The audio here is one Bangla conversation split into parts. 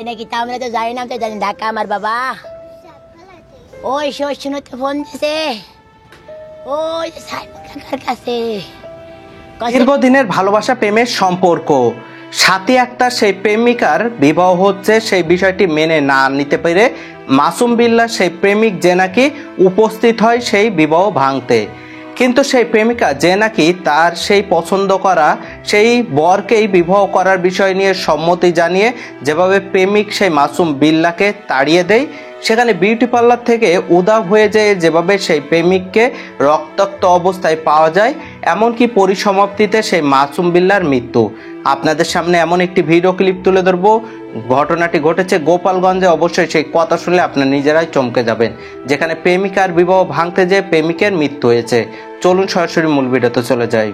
নাকি তা আমরা তো জানি না, তো জানি ঢাকা আমার বাবা। ওই শুনতে ফোন দিছে, ওই কাকার কাছে। দীর্ঘদিনের ভালোবাসা প্রেমের সম্পর্ক, সাথী আক্তার সেই প্রেমিকার বিবাহ হচ্ছে, সেই বিষয়টি মেনে না নিতে পেরে মাসুম বিল্লাহ সেই প্রেমিক যে নাকি উপস্থিত হয় সেই বিবাহ ভাঙতে। কিন্তু সেই প্রেমিকা যে নাকি তার সেই পছন্দ করা সেই বরকেই বিবাহ করার বিষয় নিয়ে সম্মতি জানিয়ে যেভাবে প্রেমিক সেই মাসুম বিল্লাহকে তাড়িয়ে দেয়, সেখানে বিউটি পার্লার থেকে উধাও হয়ে যায় যেভাবে সেই প্রেমিককে রক্তাক্ত অবস্থায় পাওয়া যায়, এমনকি পরিসমাপ্তিতে সেই মাসুম বিল্লাহর মৃত্যু। আপনাদের সামনে এমন একটি ভিডিও ক্লিপ তুলে ধরবো, ঘটনাটি ঘটেছে গোপালগঞ্জে। অবশ্যই সেই কথা শুনলে আপনারা নিজেরাই চমকে যাবেন, যেখানে প্রেমিকার বিবাহ ভাঙতে যেয়ে প্রেমিকের মৃত্যু হয়েছে। চলুন সরাসরি মূল ভিডিওতে চলে যাই।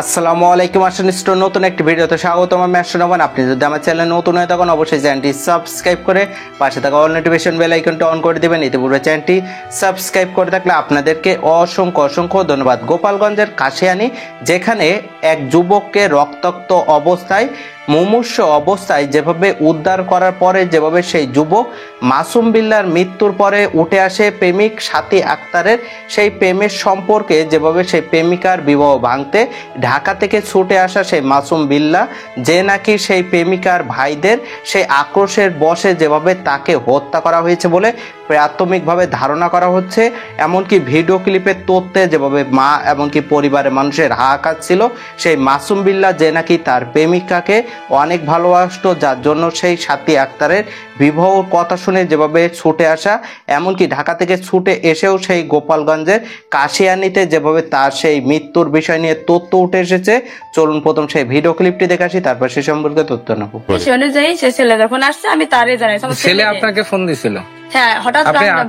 আসসালামু আলাইকুম, আসলে নতুন একটি ভিডিওতে স্বাগতম। আমি আসলে আপনি যদি আমার চ্যানেলে নতুন হয়ে থাকেন অবশ্যই চ্যানেলটি সাবস্ক্রাইব করে পাশে থাকা অল নোটিফিকেশন বেল আইকনটি অন করে দেবেন। ইতিপূর্বে চ্যানেলটি সাবস্ক্রাইব করে থাকলে আপনাদেরকে অসংখ্য ধন্যবাদ। গোপালগঞ্জের কাশিয়ানী, যেখানে এক যুবককে রক্তাক্ত অবস্থায় মুমূর্ষ অবস্থায় যেভাবে উদ্ধার করার পরে যেভাবে সেই যুবক মাসুম বিল্লাহর মৃত্যুর পরে উঠে আসে প্রেমিক সাথী আক্তারের সেই প্রেমের সম্পর্কে, যেভাবে সেই প্রেমিকার বিবাহ ভাঙতে ঢাকা থেকে ছুটে আসা সেই মাসুম বিল্লাহ যে নাকি সেই প্রেমিকার ভাইদের সেই আক্রোশের বশে যেভাবে তাকে হত্যা করা হয়েছে বলে প্রাথমিকভাবে ধারণা করা হচ্ছে। এমনকি ভিডিও ক্লিপের তথ্যে যেভাবে মা এমনকি পরিবারের মানুষের হাহাকার ছিল, সেই মাসুম বিল্লাহ যে নাকি তার প্রেমিকাকে অনেক ভালোবাসতো, যার জন্য সেই সাথী আক্তারের বিবাহর কথা শুনে যেভাবে ছুটে আসা, এমনকি ঢাকা থেকে ছুটে এসেও সেই গোপালগঞ্জের কাশিয়ানীতে যেভাবে তার সেই মৃত্যুর বিষয় নিয়ে তথ্য উঠে এসেছে। চলুন প্রথম সেই ভিডিও ক্লিপটি দেখে আসি, তারপর সে সম্পর্কে তথ্য নেব। সে অনুযায়ী সে ছেলে যখন আসছে আমি তারে জানাই। ছেলে আপনাকে ফোন দিছিল? হ্যাঁ, হঠাৎ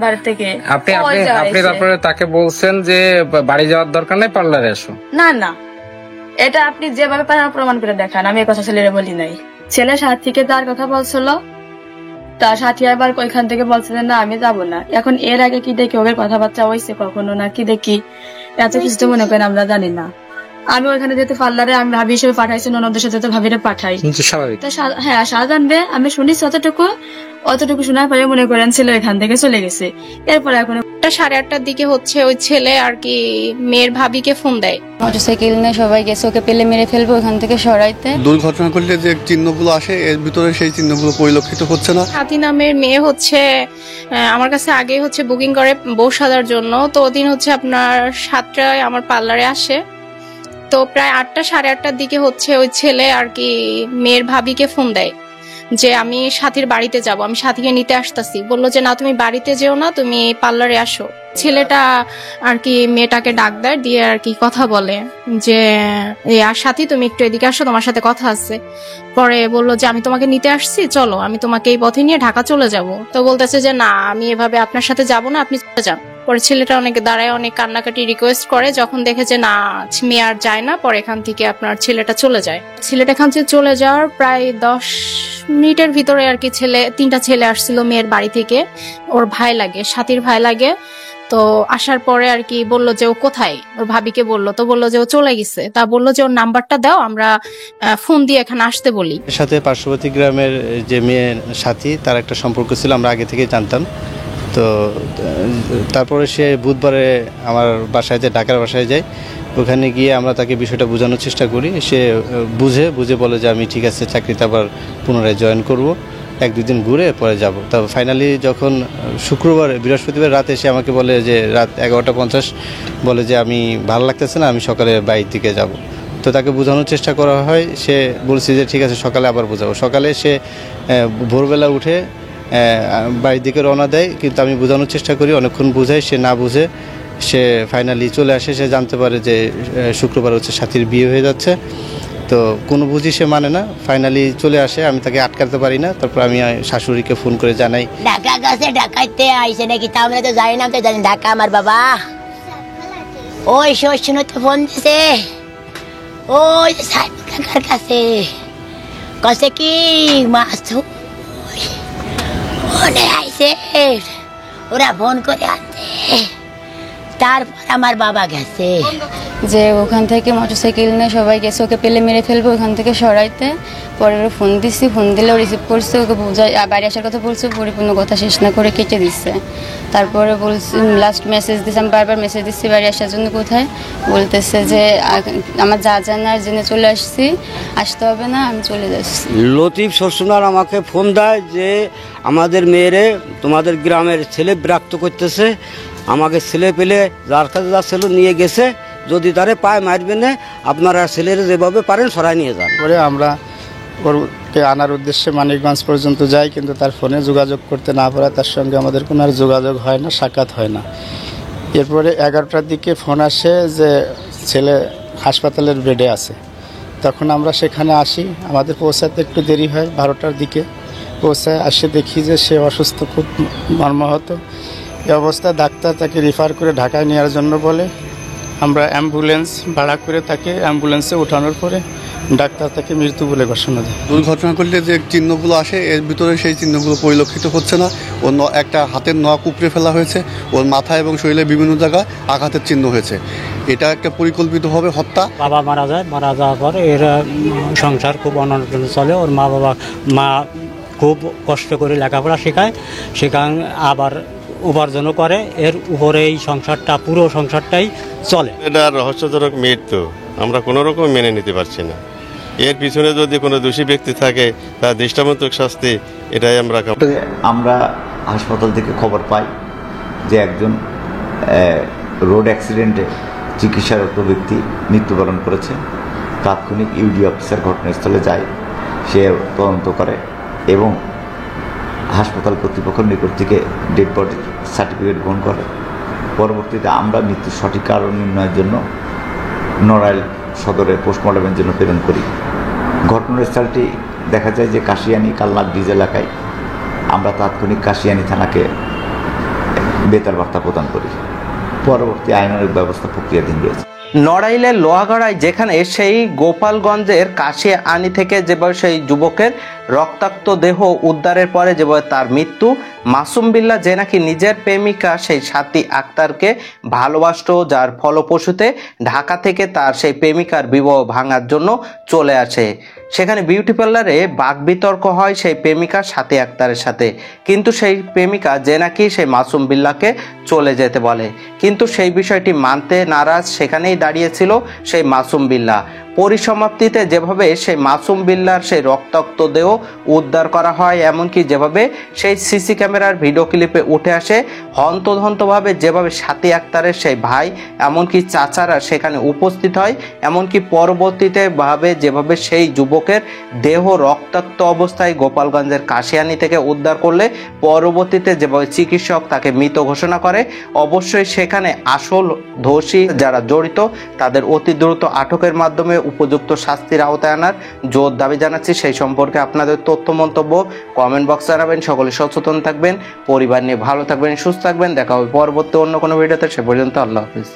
বাড়ি থেকে আপনি তারপরে তাকে বলছেন যে বাড়ি যাওয়ার দরকার নেই, পার্লারে এসো। না, এটা আপনি যেভাবে প্রমাণ করে দেখান, আমি কথা ছেলেরা বলি নাই। ছেলে সাথীকে তার কথা বলছিল, তার সাথী আবার ওইখান থেকে বলছে না আমি যাবো না। এখন এর আগে কি দেখি ওদের কথাবার্তা হয়েছে কখনো না কি দেখি, এত কিছু তো মনে করেন আমরা জানি না। আমি ওইখানে যেতে পার্লারে আমি ভাবি হিসেবে পাঠাইছি, ননদের সাথে তো ভাবিরে পাঠাই। হ্যাঁ, জানবে আমি শুনিস অতটুকু শোনার পরে মনে করেন ছেলে এখান থেকে চলে গেছে। এরপরে এখন 8:30টার দিকে হচ্ছে ওই ছেলে আর কি মেয়ের ভাবিকে ফোন দেয়, মোটরসাইকেল নিয়ে সবাই গেছে ওকে পেলে মেরে ফেলবো ওখান থেকে সরাইতে। দুর্ঘটনা করলে যে চিহ্নগুলো আসে এর ভিতরে সেই চিহ্নগুলো পরিলক্ষিত হচ্ছে না। সাথী নামের মেয়ে হচ্ছে আমার কাছে আগে হচ্ছে বুকিং করে বউ সাজার জন্য। তো ওদিন হচ্ছে আপনার 7টায় আমার পার্লারে আসে। তো প্রায় 8টা 8:30টার দিকে হচ্ছে ওই ছেলে আর কি মেয়ের ভাবিকে ফোন দেয় যে আমি সাথীর বাড়িতে যাব, আমি সাথীকে নিতে আসতেছি। বললো যে না তুমি বাড়িতে যেও না, তুমি পার্লারে আসো। ছেলেটা আর কি মেয়েটাকে ডাক দেয়, দিয়ে আর কি কথা বলে যে আর সাথী তুমি একটু এদিকে আসো, তোমার সাথে কথা আছে। পরে বললো যে আমি তোমাকে নিতে আসছি, চলো আমি তোমাকে এই পথে নিয়ে ঢাকা চলে যাব। তো বলতেছে যে না আমি এভাবে আপনার সাথে যাব না, আপনি চলে যান। পরে ছেলেটা অনেক দাঁড়ায় অনেক কান্নাকাটি রিকোয়েস্ট করে, যখন দেখে যে না মেয়ে আর যায় না, পরে এখান থেকে আপনার ছেলেটা চলে যায়। ছেলেটা এখান থেকে চলে যাওয়ার প্রায় 10 মিনিটের ভিতরে আর কি 3টা ছেলে আসছিল মেয়ের বাড়ি থেকে, ওর ভাই লাগে, সাথীর ভাই লাগে। তো আসার পরে আর কি বললো যে ও কোথায়, ওর ভাবিকে বললো। তো বললো যে ও চলে গেছে। তা বললো যে ওর নাম্বারটা দাও, আমরা ফোন দিয়ে এখানে আসতে বলি। এর সাথে পার্শ্ববর্তী গ্রামের যে মেয়ে সাথী, তার একটা সম্পর্ক ছিল, আমরা আগে থেকেই জানতাম। তো তারপরে সে বুধবারে আমার বাসায় যায়, ঢাকার বাসায় যায়। ওখানে গিয়ে আমরা তাকে বিষয়টা বোঝানোর চেষ্টা করি। সে বুঝে বলে যে আমি ঠিক আছে চাকরিতে আবার পুনরায় জয়েন করব, 1-2 দিন ঘুরে পরে যাব। তবে ফাইনালি যখন বৃহস্পতিবার রাতে সে আমাকে বলে যে রাত 11:50 বলে যে আমি ভালো লাগতেছে না, আমি সকালে বাড়ির দিকে যাব। তো তাকে বোঝানোর চেষ্টা করা হয়, সে বলছে যে ঠিক আছে সকালে আবার বোঝাবো। সকালে সে ভোরবেলা উঠে বাড়ির দিকে রওনা দেয়, কিন্তু আমি বোঝানোর চেষ্টা করি, অনেকক্ষণ বোঝাই, সে না বুঝে সে ফাইনালি চলে আসে। সে জানতে পারে যে শুক্রবার হচ্ছে সাথীর বিয়ে হয়ে যাচ্ছে। তো কোনো বুঝি সে মানে না, ফাইনালি চলে আসে। আমি তাকে আটকাতে পারি না। তারপর আমি শাশুড়িকে ফোন করে জানাই ঢাকা গেছে, ঢাকাইতে আইসে নাকি তা আমরা তো জানি না, তো জানি ঢাকা আমার বাবা। ওই শুনতে ফোন দিছে, ওই কাকার কাছে কাছে কি মাসুম ফোনে আইসে, ওরা ফোন করে আনছে। তারপর আমার বাবা গেছে, যে ওখান থেকে মোটরসাইকেল নিয়ে সবাই গেছে ওকে পেলে মেরে ফেলবো ওখান থেকে সরাইতে। পরে ওরা ফোন দিচ্ছি, ফোন দিলেও রিসিভ করছে, ওকে বোঝাই বাড়ি আসার কথা বলছে, পরিপূর্ণ কথা শেষ না করে কেটে দিচ্ছে। তারপরে বলছি লাস্ট মেসেজ দিচ্ছে, আমি বারবার মেসেজ দিচ্ছি বাড়ি আসার জন্য কোথায়, বলতেছে যে আমার যা জানার জেনে চলে আসছি, আসতে হবে না, আমি চলে যাচ্ছি। লতিফ শ্বশুর আমাকে ফোন দেয় যে আমাদের মেয়েরে তোমাদের গ্রামের ছেলে বিরক্ত করতেছে, আমাকে ছেলে পেলে যার কাছে যা ছেলে নিয়ে গেছে, যদি তারে পায় মারবে না, আপনারা ছেলেরা যেভাবে পারেন সরাই নিয়ে যান। পরে আমরা ওরকে আনার উদ্দেশ্যে মানিকগঞ্জ পর্যন্ত যাই, কিন্তু তার ফোনে যোগাযোগ করতে না পারা তার সঙ্গে আমাদের কোনো আর যোগাযোগ হয় না, সাক্ষাৎ হয় না। এরপরে 11টার দিকে ফোন আসে যে ছেলে হাসপাতালের বেডে আছে। তখন আমরা সেখানে আসি, আমাদের পৌঁছাতে একটু দেরি হয়, 12টার দিকে পৌঁছায়। আসে দেখি যে সে অসুস্থ, খুব মর্মাহত। এই অবস্থায় ডাক্তার তাকে রেফার করে ঢাকায় নেওয়ার জন্য বলে। আমরা অ্যাম্বুলেন্স ভাড়া করে তাকে অ্যাম্বুলেন্সে ওঠানোর পরে ডাক্তার তাকে মৃত্যু বলে ঘোষণা দেয়। দুর্ঘটনা করলে যে চিহ্নগুলো আসে এর ভিতরে সেই চিহ্নগুলো পরিলক্ষিত হচ্ছে না। ওর একটা হাতের নখ উপড়ে ফেলা হয়েছে, ওর মাথা এবং শরীরে বিভিন্ন জায়গায় আঘাতের চিহ্ন হয়েছে। এটা একটা পরিকল্পিতভাবে হত্যা। বাবা মারা যায়, মারা যাওয়ার পর এর সংসার খুব অনটন চলে। ওর মা খুব কষ্ট করে লেখাপড়া শেখান আবার উপার্জনও করে, এর উপরে এই সংসারটা পুরো সংসারটাই চলে। এটা রহস্যজনক মৃত্যু, আমরা কোনো রকম মেনে নিতে পারছি না। এর পিছনে যদি কোনো দোষী ব্যক্তি থাকে তার দৃষ্টান্তমূলক শাস্তি, এটাই আমরা হাসপাতাল থেকে খবর পাই যে একজন রোড অ্যাক্সিডেন্টে চিকিৎসারত ব্যক্তি মৃত্যুবরণ করেছে। তাৎক্ষণিক ইউডি অফিসার ঘটনাস্থলে যায়, সে তদন্ত করে এবং হাসপাতাল কর্তৃপক্ষের নিকট থেকে ডেড বডি সার্টিফিকেট গ্রহণ করে। পরবর্তীতে আমরা মৃত্যুর সঠিক কারণ নির্ণয়ের জন্য নড়াইল সদরে পোস্টমর্টমের জন্য প্রেরণ করি। ঘটনাস্থলটি দেখা যায় যে কাশিয়ানী কালনা ব্রিজ এলাকায়। আমরা তাৎক্ষণিক কাশিয়ানী থানাকে বেতার বার্তা প্রদান করি। পরবর্তী আইনানুগ ব্যবস্থা প্রক্রিয়াধীন রয়েছে। নড়াইলের লোহাগড়ায় যেখানে সেই গোপালগঞ্জের কাশিয়ানী থেকে যেভাবে সেই যুবকের রক্তাক্ত দেহ উদ্ধারের পরে যেভাবে তার মৃত্যু, মাসুম বিল্লাহ যে নাকি নিজের প্রেমিকা সেই সাথী আক্তারকে ভালোবাসত, যার ফলপ্রসূতে ঢাকা থেকে তার সেই প্রেমিকার বিবাহ ভাঙার জন্য চলে আসে। সেখানে বিউটি পার্লারে বাকবিতর্ক হয় সেই প্রেমিকা সাথী আক্তারের সাথে, কিন্তু সেই প্রেমিকা যে নাকি সেই মাসুম বিল্লাহকে চলে যেতে বলে, কিন্তু সেই বিষয়টি মানতে নারাজ সেখানেই দাঁড়িয়েছিল সেই মাসুম বিল্লাহ। পরিসমাপ্তিতে যেভাবে সেই মাসুম বিল্লাহর সেই রক্তাক্ত দেহ উদ্ধার করা হয়, এমনকি যেভাবে সেই সিসি ক্যামেরার ভিডিও ক্লিপে উঠে আসে, হন্তদন্তভাবে যেভাবে সাথী আক্তারের সেই ভাই এমনকি চাচারা সেখানে উপস্থিত হয়, এমনকি পরবর্তীতে ভাবে যেভাবে সেই যুবকের দেহ রক্তাক্ত অবস্থায় গোপালগঞ্জের কাশিয়ানী থেকে উদ্ধার করলে পরবর্তীতে যেভাবে চিকিৎসক তাকে মৃত ঘোষণা করে, অবশ্যই সেখানে আসল দোষী যারা জড়িত তাদের অতি দ্রুত আটকের মাধ্যমে উপযুক্ত শাস্তির আওতায় আনার জোর দাবি জানাচ্ছি। সেই সম্পর্কে আপনাদের তথ্য মন্তব্য কমেন্ট বক্সে জানাবেন। সকলে সচেতন থাকবেন, পরিবার নিয়ে ভালো থাকবেন, সুস্থ থাকবেন। দেখা হবে পরবর্তী অন্য কোনো ভিডিওতে। সে পর্যন্ত আল্লাহ হাফিজ।